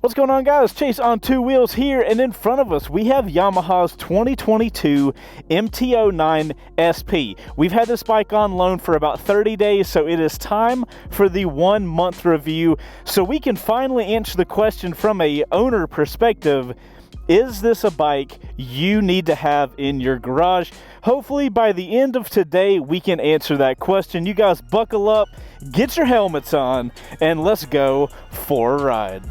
What's going on, guys? Chase on Two Wheels here, and in front of us we have Yamaha's 2022 MT09 SP. We've had this bike on loan for about 30 days, so it is time for the 1 month review so we can finally answer the question from a owner perspective. Is this a bike you need to have in your garage? Hopefully by the end of today we can answer that question. You guys buckle up, get your helmets on, and let's go for a ride.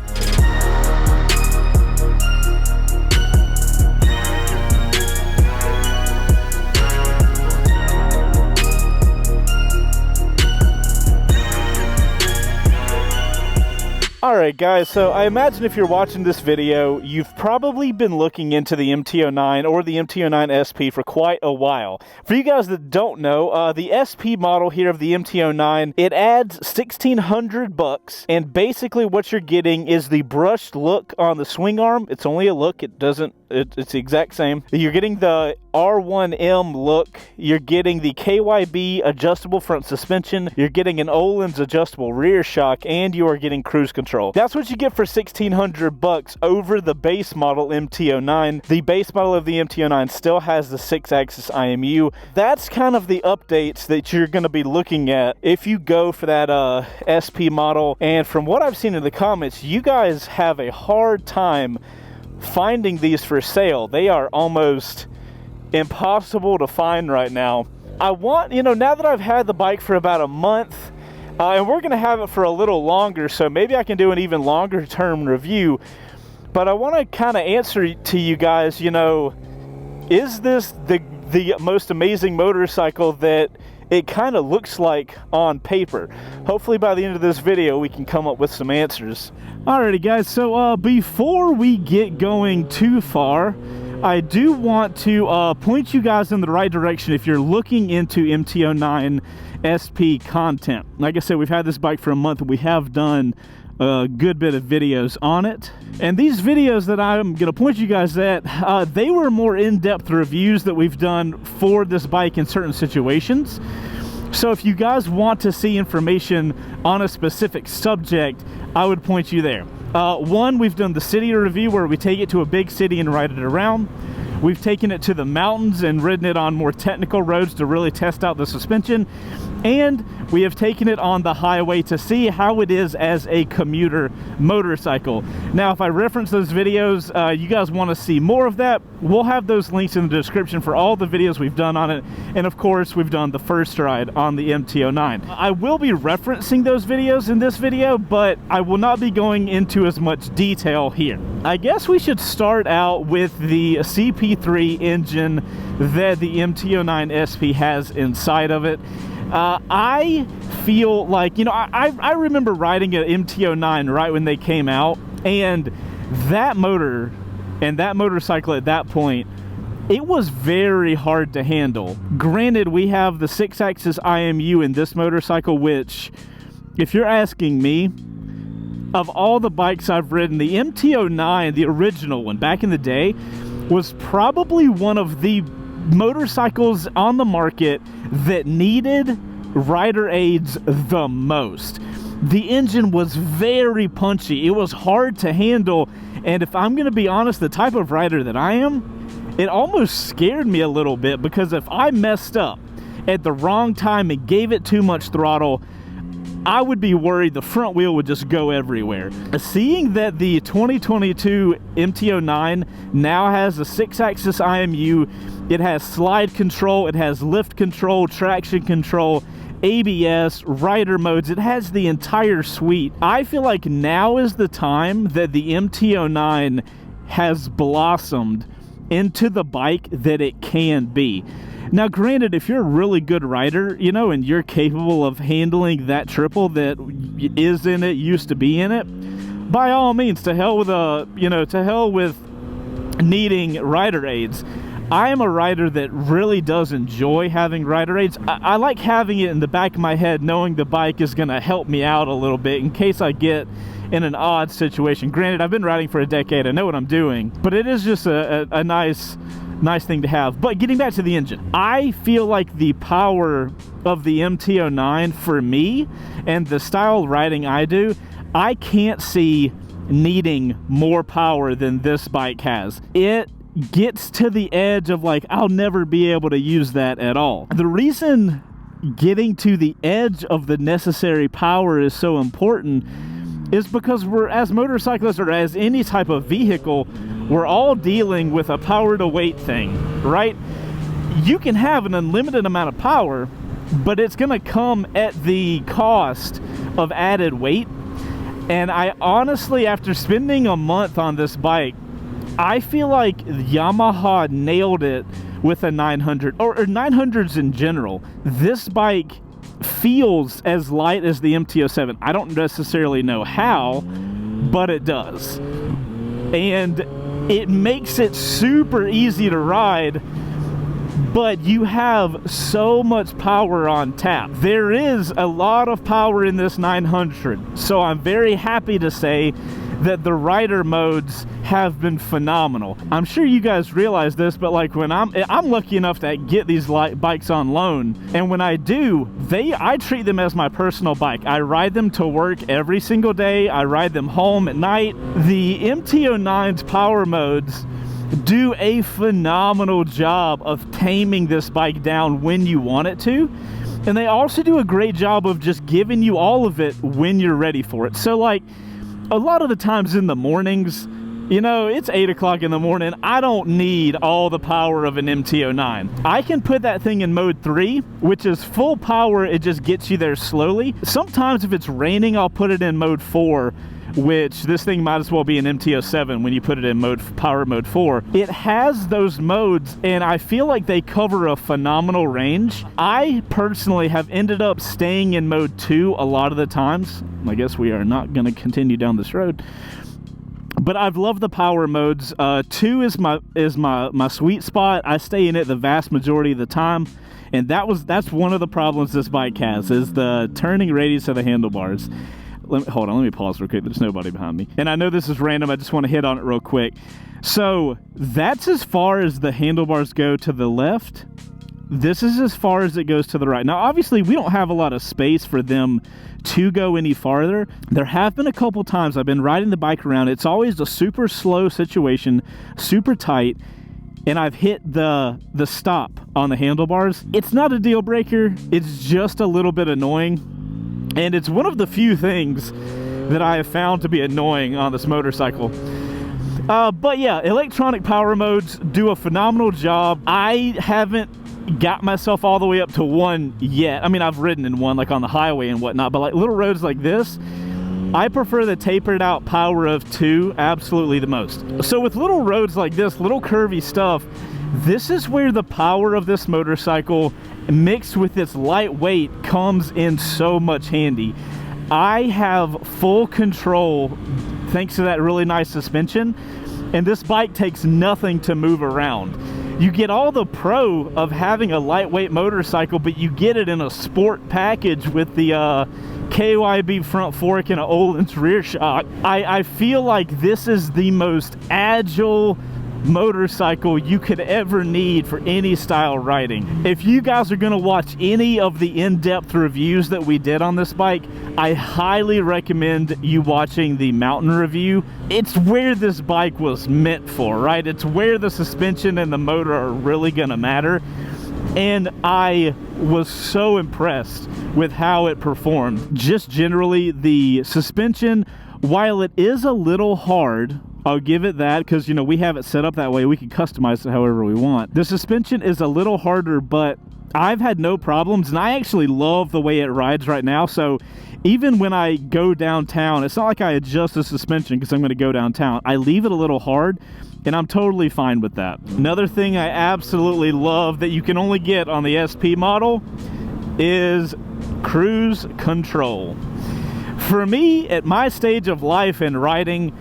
Alright guys, so I imagine if you're watching this video, you've probably been looking into the MT09 or the MT09 SP for quite a while. For you guys that don't know, the SP model here of the MT09, it adds $1,600, and basically what you're getting is the brushed look on the swing arm. It's only a look, it's the exact same. You're getting the R1M look, you're getting the KYB adjustable front suspension, you're getting an Öhlins adjustable rear shock, and you are getting cruise control. That's what you get for $1,600 over the base model MT09. The base model of the MT09 still has the 6-axis IMU. That's kind of the updates that you're going to be looking at if you go for that SP model. And from what I've seen in the comments, you guys have a hard time finding these for sale. They are almost impossible to find right now. I want, now that I've had the bike for about a month, and we're going to have it for a little longer, so maybe I can do an even longer term review, but I want to kind of answer to you guys, is this the most amazing motorcycle that it kind of looks like on paper? Hopefully by the end of this video we can come up with some answers. Alrighty guys, so before we get going too far, I do want to point you guys in the right direction if you're looking into MT09 SP content. Like I said, we've had this bike for a month and we have done a good bit of videos on it. And these videos that I'm going to point you guys at, they were more in-depth reviews that we've done for this bike in certain situations. So if you guys want to see information on a specific subject, I would point you there. One, we've done the city review where we take it to a big city and ride it around. We've taken it to the mountains and ridden it on more technical roads to really test out the suspension. And we have taken it on the highway to see how it is as a commuter motorcycle. Now, if I reference those videos, you guys want to see more of that, we'll have those links in the description for all the videos we've done on it. And of course, we've done the first ride on the MT09. I will be referencing those videos in this video, but I will not be going into as much detail here. I guess we should start out with the CP3 engine that the MT09 SP has inside of it. I feel like, I remember riding an MT09 right when they came out, and that motor and that motorcycle at that point, it was very hard to handle. Granted, we have the 6-axis IMU in this motorcycle, which, if you're asking me, of all the bikes I've ridden, the MT09, the original one back in the day, was probably one of the motorcycles on the market that needed rider aids the most. The engine was very punchy. It was hard to handle, and if I'm going to be honest, the type of rider that I am, it almost scared me a little bit, because if I messed up at the wrong time and gave it too much throttle, I would be worried the front wheel would just go everywhere. Seeing that the 2022 MT09 now has a 6-axis IMU, it has slide control, it has lift control, traction control, ABS, rider modes, it has the entire suite. I feel like now is the time that the MT09 has blossomed into the bike that it can be. Now, granted, if you're a really good rider, and you're capable of handling that triple that is in it, used to be in it, by all means, to hell with needing rider aids. I am a rider that really does enjoy having rider aids. I like having it in the back of my head, knowing the bike is going to help me out a little bit in case I get in an odd situation. Granted, I've been riding for a decade, I know what I'm doing, but it is just a nice thing to have. But getting back to the engine, I feel like the power of the MT09 for me and the style of riding I do, I can't see needing more power than this bike has. It gets to the edge of like, I'll never be able to use that at all. The reason getting to the edge of the necessary power is so important is because we're, as motorcyclists or as any type of vehicle, we're all dealing with a power to weight thing, right? You can have an unlimited amount of power, but it's going to come at the cost of added weight. And I honestly, after spending a month on this bike, I feel like Yamaha nailed it with a 900, or 900s in general. This bike feels as light as the MT07. I don't necessarily know how, but it does. And it makes it super easy to ride, but you have so much power on tap. There is a lot of power in this 900, so I'm very happy to say that the rider modes have been phenomenal. I'm sure you guys realize this, but like when I'm lucky enough to get these bikes on loan, and when I do, I treat them as my personal bike. I ride them to work every single day. I ride them home at night. The MT09's power modes do a phenomenal job of taming this bike down when you want it to, and they also do a great job of just giving you all of it when you're ready for it. So like a lot of the times in the mornings, you know, it's 8 o'clock in the morning, I don't need all the power of an MT09. I can put that thing in mode 3, which is full power. It just gets you there slowly. Sometimes if it's raining, I'll put it in mode 4, which this thing might as well be an MT07 when you put it in power mode 4. It has those modes, and I feel like they cover a phenomenal range. I personally have ended up staying in mode 2 a lot of the times. I guess we are not going to continue down this road, but I've loved the power modes. 2 is my sweet spot. I stay in it the vast majority of the time, and that's one of the problems this bike has, is the turning radius of the handlebars. Hold on, let me pause real quick. There's nobody behind me. And I know this is random. I just want to hit on it real quick. So that's as far as the handlebars go to the left. This is as far as it goes to the right. Now, obviously, we don't have a lot of space for them to go any farther. There have been a couple times I've been riding the bike around. It's always a super slow situation, super tight, and I've hit the stop on the handlebars. It's not a deal breaker. It's just a little bit annoying. And it's one of the few things that I have found to be annoying on this motorcycle. But yeah, electronic power modes do a phenomenal job. I haven't got myself all the way up to 1 yet. I mean, I've ridden in 1, like on the highway and whatnot, but like little roads like this, I prefer the tapered out power of 2 absolutely the most. So with little roads like this, little curvy stuff, this is where the power of this motorcycle mixed with its lightweight comes in so much handy. I have full control thanks to that really nice suspension, and this bike takes nothing to move around. You get all the pro of having a lightweight motorcycle, but you get it in a sport package with the KYB front fork and an Öhlins rear shock. I feel like this is the most agile motorcycle you could ever need for any style riding. If you guys are going to watch any of the in-depth reviews that we did on this bike, I highly recommend you watching the mountain review. It's where this bike was meant for, right? It's where the suspension and the motor are really going to matter. And I was so impressed with how it performed. Just generally, the suspension, while it is a little hard, I'll give it that, because, you know, we have it set up that way. We can customize it however we want. The suspension is a little harder, but I've had no problems, and I actually love the way it rides right now. So even when I go downtown, it's not like I adjust the suspension because I'm going to go downtown. I leave it a little hard, and I'm totally fine with that. Another thing I absolutely love that you can only get on the SP model is cruise control. For me, at my stage of life and riding,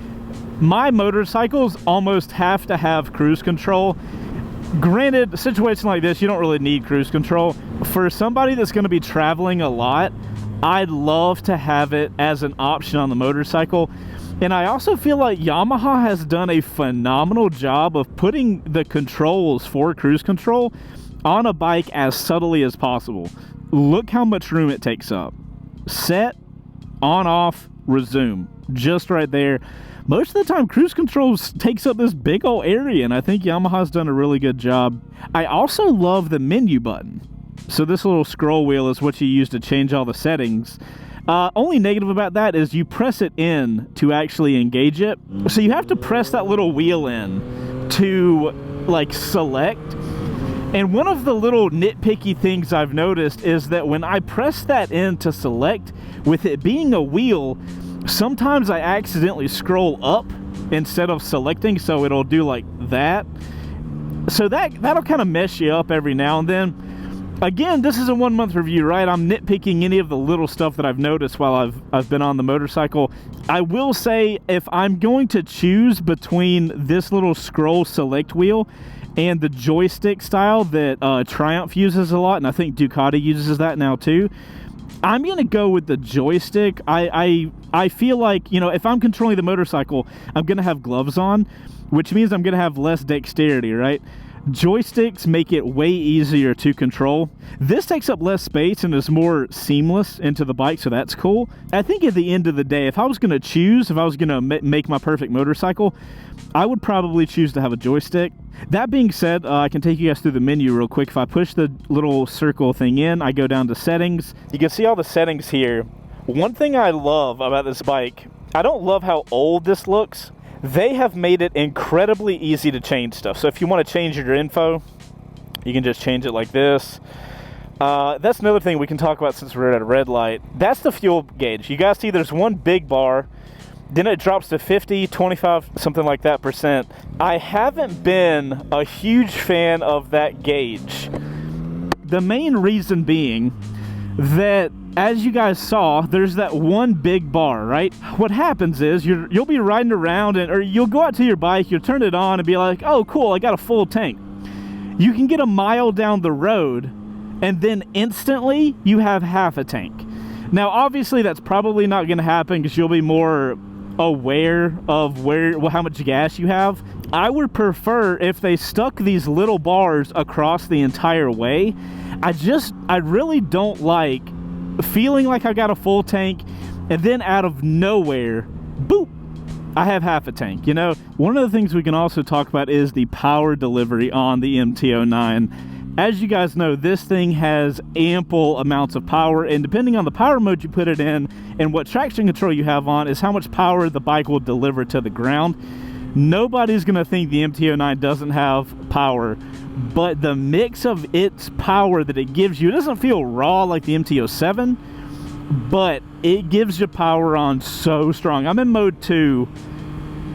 my motorcycles almost have to have cruise control. Granted, a situation like this, you don't really need cruise control. For somebody that's going to be traveling a lot, I'd love to have it as an option on the motorcycle. And I also feel like Yamaha has done a phenomenal job of putting the controls for cruise control on a bike as subtly as possible. Look how much room it takes up. Set, on, off, resume. Just right there. most of the time cruise control takes up this big old area, and I think Yamaha's done a really good job. I also love the menu button. So this little scroll wheel is what you use to change all the settings. Only negative about that is you press it in to actually engage it. So you have to press that little wheel in to like select. And one of the little nitpicky things I've noticed is that when I press that in to select, with it being a wheel, sometimes I accidentally scroll up instead of selecting, so it'll do like that. So that'll kind of mess you up every now and then. Again, this is a 1 month review, right? I'm nitpicking any of the little stuff that I've noticed while I've been on the motorcycle. I will say, if I'm going to choose between this little scroll select wheel and the joystick style that Triumph uses a lot, and I think Ducati uses that now too, I'm going to go with the joystick. I feel like, you know, if I'm controlling the motorcycle, I'm going to have gloves on, which means I'm going to have less dexterity, right? Joysticks make it way easier to control. This takes up less space and is more seamless into the bike, so that's cool. I think at the end of the day, if I was going to choose, if I was going to make my perfect motorcycle, I would probably choose to have a joystick. That being said, I can take you guys through the menu real quick. If I push the little circle thing in, I go down to settings. You can see all the settings here. One thing I love about this bike, I don't love how old this looks. They have made it incredibly easy to change stuff. So if you want to change your info, you can just change it like this. That's another thing we can talk about since we're at a red light. That's the fuel gauge. You guys see there's one big bar, then it drops to 50, 25, something like that %. I haven't been a huge fan of that gauge. The main reason being that, as you guys saw, there's that one big bar, right? What happens is you'll be riding around or you'll go out to your bike, you'll turn it on and be like, oh cool, I got a full tank. You can get a mile down the road and then instantly you have half a tank. Now obviously that's probably not going to happen because you'll be more aware of how much gas you have. I would prefer if they stuck these little bars across the entire way. I really don't like feeling like I got a full tank and then out of nowhere, boop, I have half a tank. You know, one of the things we can also talk about is the power delivery on the MT09. As you guys know, this thing has ample amounts of power, and depending on the power mode you put it in and what traction control you have on is how much power the bike will deliver to the ground. Nobody's gonna think the MT09 doesn't have power, but the mix of its power that it gives you, it doesn't feel raw like the MT07, but it gives you power on so strong. I'm in mode 2,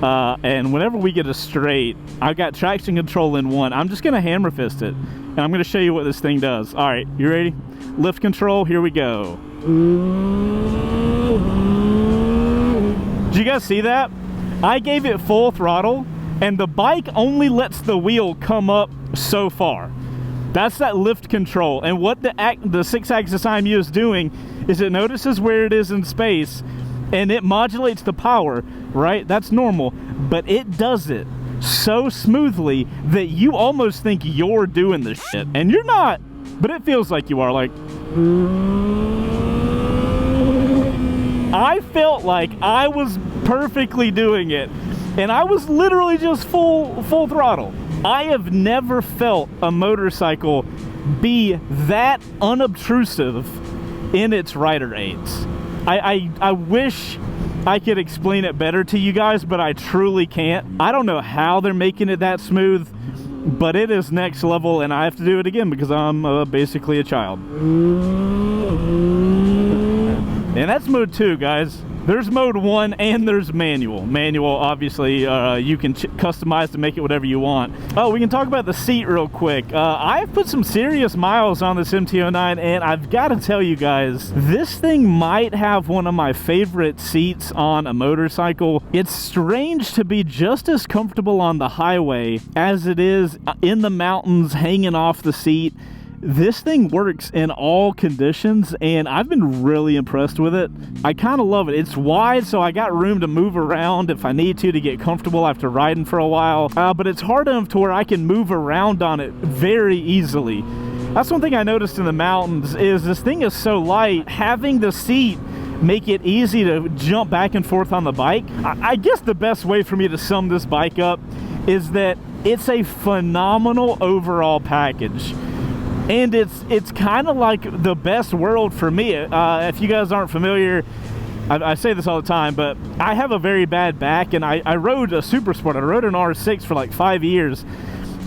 and whenever we get a straight, I've got traction control in 1. I'm just gonna hammer fist it, and I'm gonna show you what this thing does. All right, you ready? Lift control, here we go. Did you guys see that? I gave it full throttle, and the bike only lets the wheel come up so far. That's that lift control. And what the 6-axis IMU is doing is it notices where it is in space, and it modulates the power, right? That's normal, but it does it so smoothly that you almost think you're doing this shit, and you're not, but it feels like you are. Like, I felt like I was perfectly doing it, and I was literally just full throttle. I have never felt a motorcycle be that unobtrusive in its rider aids. I wish I could explain it better to you guys, but I truly can't. I don't know how they're making it that smooth, but it is next level, and I have to do it again because I'm basically a child. And that's mode 2, guys. There's mode 1 and there's manual. Manual, obviously, you can customize to make it whatever you want. Oh, we can talk about the seat real quick. I've put some serious miles on this MT09, and I've got to tell you guys, this thing might have one of my favorite seats on a motorcycle. It's strange to be just as comfortable on the highway as it is in the mountains hanging off the seat. This thing works in all conditions, and I've been really impressed with it. I kind of love it. It's wide, so I got room to move around if I need to get comfortable after riding for a while, but it's hard enough to where I can move around on it very easily. That's one thing I noticed in the mountains is this thing is so light. Having the seat make it easy to jump back and forth on the bike. I guess the best way for me to sum this bike up is that it's a phenomenal overall package. And it's kind of like the best world for me. If you guys aren't familiar, I say this all the time, but I have a very bad back, and I rode a Super Sport. I rode an R6 for like 5 years.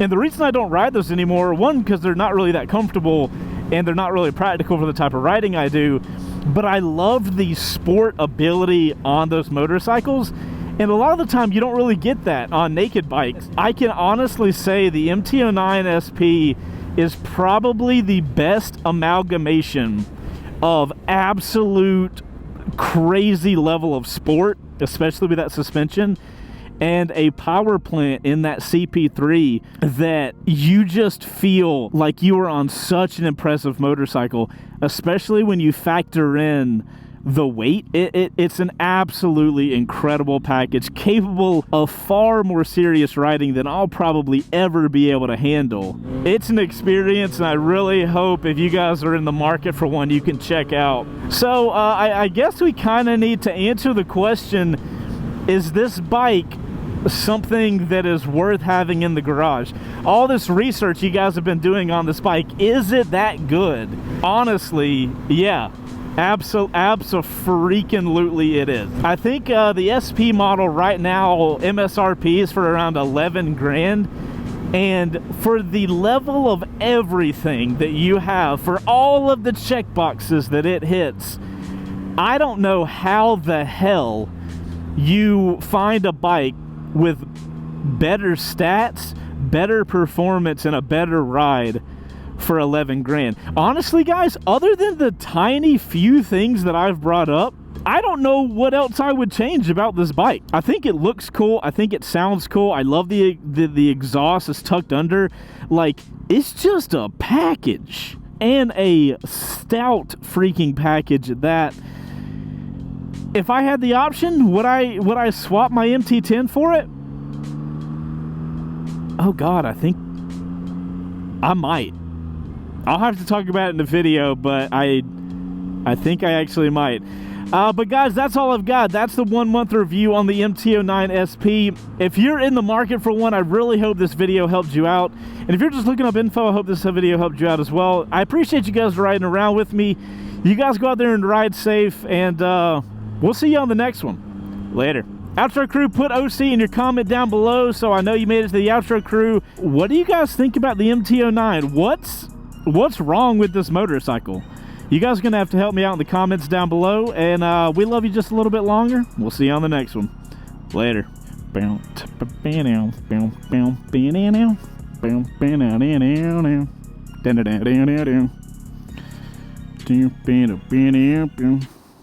And the reason I don't ride those anymore, one, because they're not really that comfortable and they're not really practical for the type of riding I do, but I love the sport ability on those motorcycles. And a lot of the time you don't really get that on naked bikes. I can honestly say the MT09 SP is probably the best amalgamation of absolute crazy level of sport, especially with that suspension, and a power plant in that CP3 that you just feel like you are on such an impressive motorcycle, especially when you factor in the weight. It's an absolutely incredible package, capable of far more serious riding than I'll probably ever be able to handle. It's an experience, and I really hope if you guys are in the market for one, you can check out. So I guess we kind of need to answer the question, is this bike something that is worth having in the garage? All this research you guys have been doing on this bike, is it that good? Honestly, yeah. Abso-freaking-lutely it is. I think the SP model right now, MSRP is for around 11 grand. And for the level of everything that you have, for all of the check boxes that it hits, I don't know how the hell you find a bike with better stats, better performance, and a better ride for 11 grand. Honestly, guys, other than the tiny few things that I've brought up, I don't know what else I would change about this bike. I think it looks cool. I think it sounds cool. I love the exhaust is tucked under. Like, it's just a package, and a stout freaking package at that. If I had the option, would I swap my MT10 for it? Oh God, I think I might. I'll have to talk about it in the video, but I think I actually might. But guys, that's all I've got. That's the 1 month review on the MT09 SP. If you're in the market for one, I really hope this video helped you out. And if you're just looking up info, I hope this video helped you out as well. I appreciate you guys riding around with me. You guys go out there and ride safe, and we'll see you on the next one. Later. Outro crew, put OC in your comment down below so I know you made it to the outro crew. What do you guys think about the MT09? What's wrong with this motorcycle? You guys are going to have to help me out in the comments down below, and we love you just a little bit longer. We'll see you on the next one. Later.